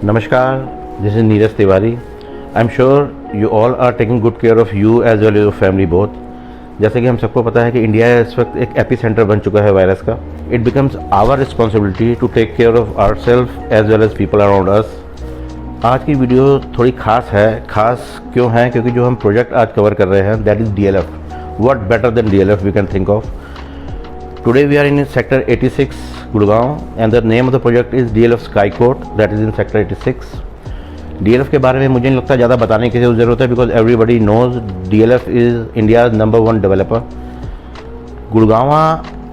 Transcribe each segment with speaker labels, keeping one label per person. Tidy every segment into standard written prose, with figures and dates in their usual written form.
Speaker 1: Namaskar, this is Neeraj Tiwari. I'm sure you all are taking good care of you as well as your family both. जैसे कि हम सबको पता है कि इंडिया इस वक्त एक एपी सेंटर बन चुका है वायरस का. It becomes our responsibility to take care of our self as well as people around us. आज की वीडियो थोड़ी खास है. खास क्यों है? क्योंकि जो हम प्रोजेक्ट आज कवर कर रहे हैं that is DLF. What better than DLF we can think of. Today we are in sector 86 Gurgaon and the name of the project is DLF Sky Court that is in sector 86. DLF के बारे में मुझे नहीं लगता ज़्यादा बताने की ज़रूरत है because everybody knows DLF is India number 1 developer. Gurgaon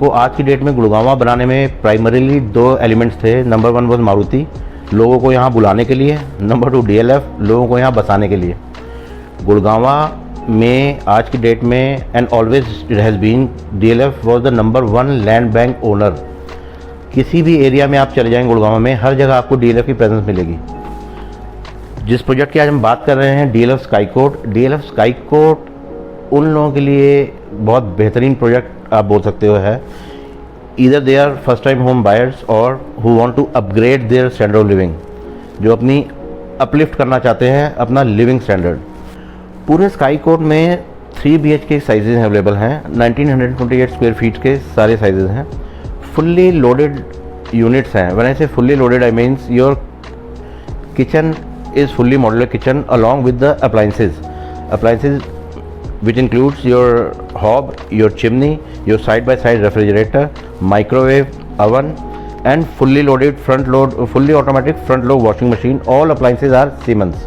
Speaker 1: को आज की डेट में गुड़गांवा बनाने में प्राइमरीली 2 एलिमेंट्स थे. नंबर 1 वॉज मारुति, लोगों को यहाँ बुलाने के लिए. नंबर 2 DLF, लोगों को यहाँ बसाने के लिए. गुड़गांवा में आज की डेट में and always it has been DLF was the number 1 land bank owner. किसी भी एरिया में आप चले जाएंगे गुड़गांव में, हर जगह आपको DLF की प्रेजेंस मिलेगी. जिस प्रोजेक्ट की आज हम बात कर रहे हैं DLF Sky court. DLF Sky court उन लोगों के लिए बहुत बेहतरीन प्रोजेक्ट आप बोल सकते हो है. Either they are first time home buyers और who want to upgrade their standard of living, जो अपनी अपलिफ्ट करना चाहते हैं अपना लिविंग स्टैंडर्ड. पूरे स्काई कोर्ट में 3 BHK साइजेज अवेलेबल हैं. 1928 स्क्वायर फीट के सारे साइजेज हैं. फुल्ली लोडेड यूनिट्स हैं. व्हेन आई से fully loaded I means your kitchen is fully modular kitchen along with the appliances which includes your hob, your chimney, your side by side refrigerator, microwave, oven and fully automatic front load washing machine. All appliances are Siemens.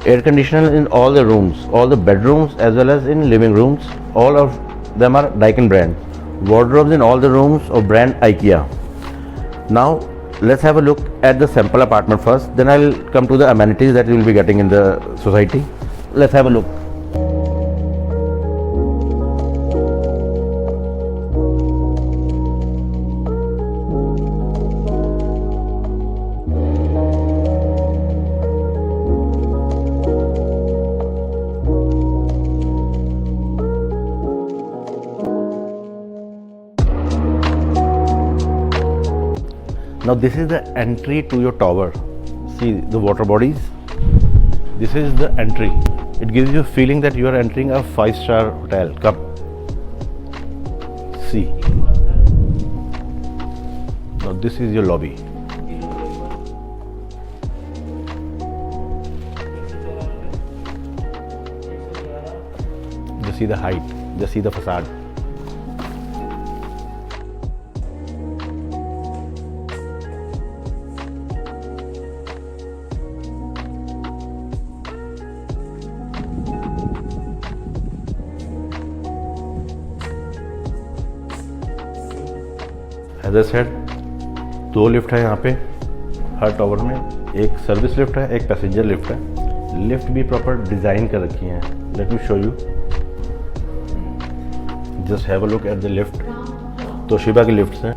Speaker 1: Air conditioner in all the rooms, all the bedrooms as well as in living rooms, all of them are Daikin brand. Wardrobes in all the rooms of brand IKEA. Now let's have a look at the sample apartment first, then I'll come to the amenities that you will be getting in the society. Let's have a look. Now this is the entry to your tower. See the water bodies. This is the entry. It gives you a feeling that you are entering a 5-star hotel. Come. See. Now this is your lobby. Just see the height. Just see the facade. As I said 2 lift है यहाँ पे हर tower में. एक service lift है, एक passenger lift है. Lift भी proper design कर रखी हैं. Let me show you. Just have a look at the lift. Toshiba की लिफ्ट्स हैं.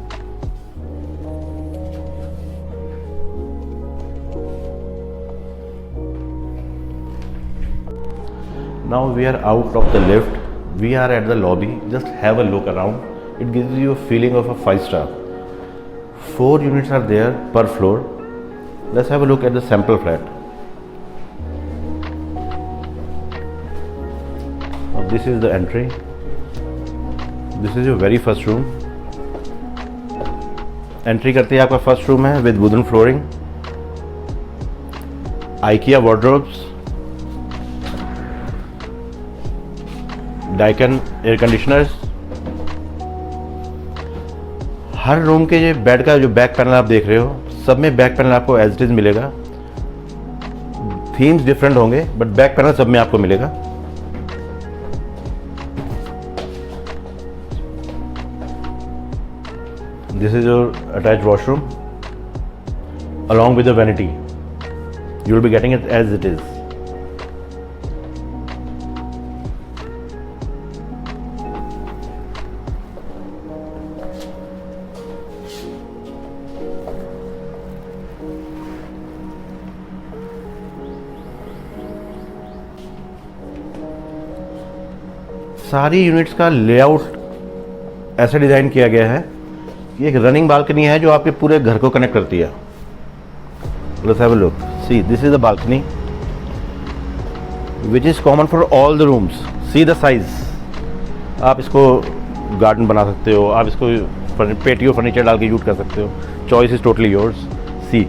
Speaker 1: Now we are out of the lift. We are at the lobby. Just have a look around. It gives you a feeling of a 5-star. 4 units are there per floor. Let's have a look at the sample flat. Now this is the entry. This is your very first room. Entry करते ही आपका first room है with wooden flooring, IKEA wardrobes, Daikin air conditioners. Her room के ये bed का जो back panel आप देख रहे हो, सब में बैक पैनल आपको एज इट इज मिलेगा. थीम्स डिफरेंट होंगे बट बैक पैनल सब में आपको मिलेगा. This is your attached washroom along with the vanity. You will be getting it as it is. सारी यूनिट्स का लेआउट ऐसे डिज़ाइन किया गया है कि एक रनिंग बालकनी है जो आपके पूरे घर को कनेक्ट करती है. Let's have a look. See, this is the balcony, which is common for all the rooms. See the size. आप इसको गार्डन बना सकते हो, आप इसको पेटियो फर्नीचर डाल के यूज कर सकते हो. Choice is totally yours. See,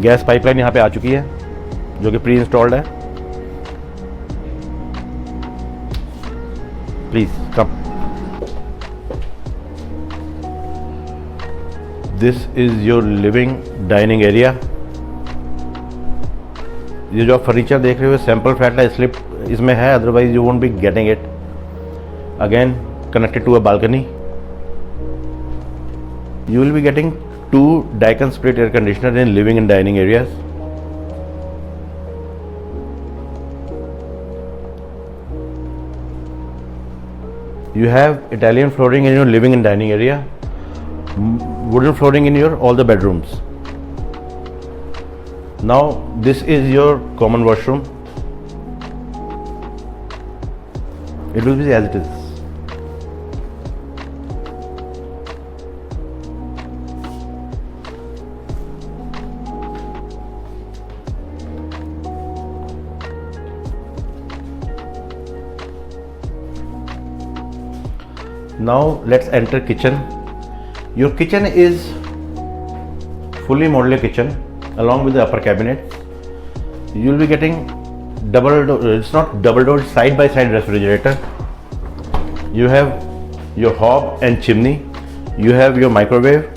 Speaker 1: gas pipeline यहाँ पे आ चुकी है जो कि प्री इंस्टॉल्ड है. Please come. This is your living dining area. ये जो आप फर्नीचर देख रहे हो सैंपल फ्लैट स्लिप इसमें है, otherwise you won't be getting it. Again connected to a balcony. You will be getting 2 Daikin split air conditioner in living and dining areas. You have Italian flooring in your living and dining area, wooden flooring in your all the bedrooms. Now this is your common washroom. It will be as it is. Now let's enter kitchen. Your kitchen is fully modular kitchen along with the upper cabinet. You will be getting double door, it's not double door, side by side refrigerator. You have your hob and chimney. You have your microwave.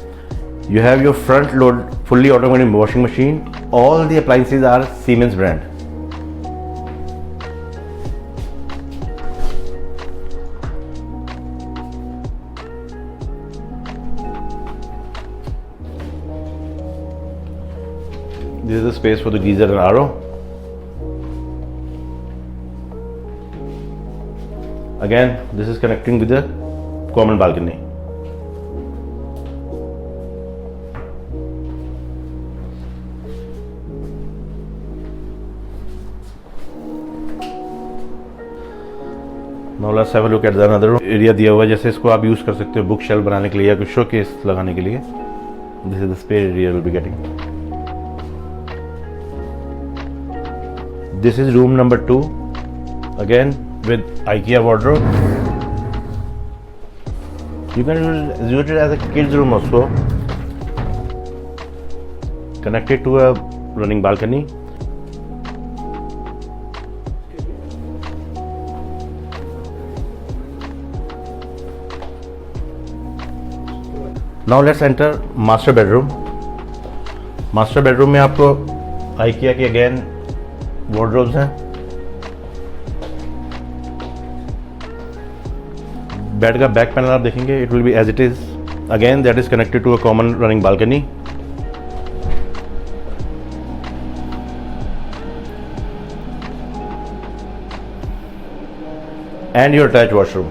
Speaker 1: You have your front load fully automatic washing machine. All the appliances are Siemens brand. This is the space for the geyser and RO. Again, this is connecting with the common balcony. Now let's have a look at the another area दिया हुआ है, जैसे इसको आप use कर सकते हो book shelf बनाने के लिए या कुछ शोकेस लगाने के लिए. This is the space area will be getting. This is room number 2, again with IKEA wardrobe. You can use it as a kids room also, connected to a running balcony. Now let's enter master bedroom. Master bedroom में आपको IKEA के again wardrobes हैं. Bed का back panel आप देखेंगे, it will be as it is. Again that is connected to a common running balcony. And your attach washroom.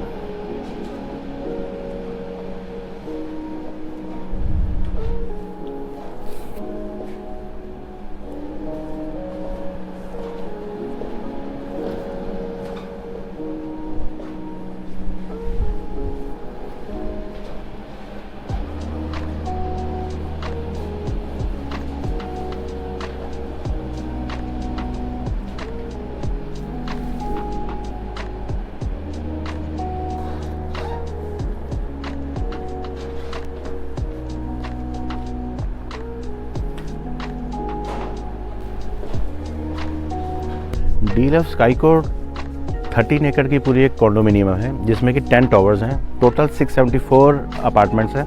Speaker 1: Deluxe sky court 13 एकड़ की पूरी एक कॉन्डोमिनियम है जिसमें कि 10 टावर्स हैं. टोटल 674 अपार्टमेंट्स हैं.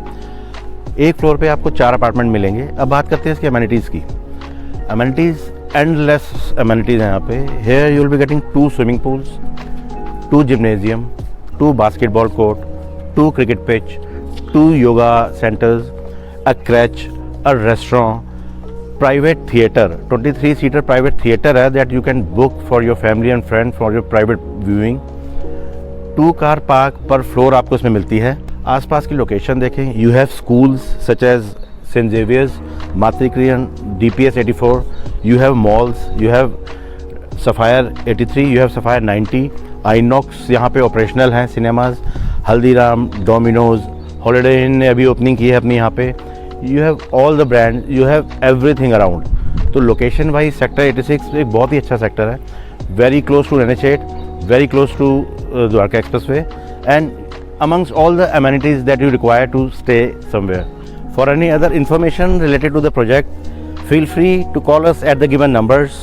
Speaker 1: एक फ्लोर पे आपको 4 अपार्टमेंट मिलेंगे. अब बात करते हैं इसकी अमेनिटीज़ की. अमेनिटीज़ एंडलेस अमेनिटीज़ हैं यहाँ पे. Here you will be getting 2 swimming pools, 2 gymnasium, 2 basketball court, 2 cricket pitch, 2 yoga centres, a creche, a restaurant, private theater, 23-seater private theater है that you can book for your family and friends for your private viewing. 2 car park per floor आपको इसमें मिलती है. आसपास की location देखें. You have schools such as St. Xavier's, Matrikulan, DPS 84. You have malls. You have Sapphire 83. You have Sapphire 90. Inox यहाँ पे operational हैं. Cinemas. Haldiram, Domino's, Holiday Inn ने अभी ओपनिंग की है अपनी यहाँ पे. You have all the brand, you have everything around. तो लोकेशन वाइज सेक्टर 86 एक बहुत ही अच्छा सेक्टर है. Very close to NH8, very close to Dwarka expressway, and amongst all the amenities that you require to stay somewhere. For any other information related to the project, feel free to call us at the given numbers.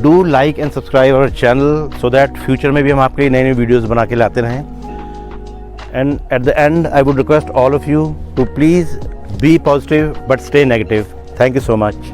Speaker 1: Do like and subscribe our channel so that future में भी हम आपके नए नए videos बना के लाते रहें. And at the end, I would request all of you to please be positive but stay negative. Thank you so much.